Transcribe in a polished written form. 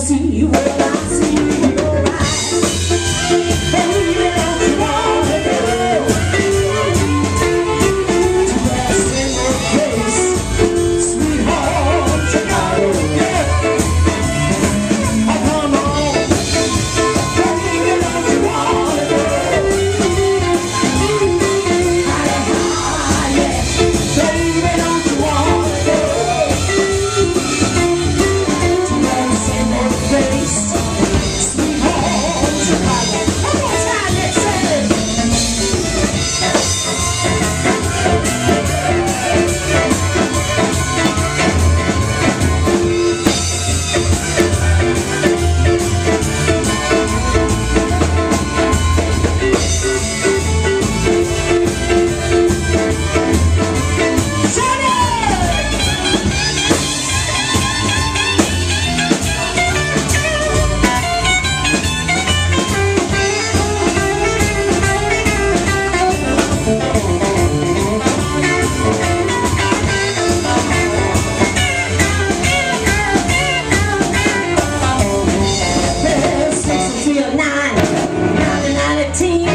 see what I see in your eyes. Baby, don't you wanna go to that single place, sweet home Chicago? Yeah. Oh, come on, baby, don't you wanna go? Yeah. Baby, don't you wanna go to that single place, sweet home Chicago? One more time, let's say it. There's 6 until 9, 9 to 19.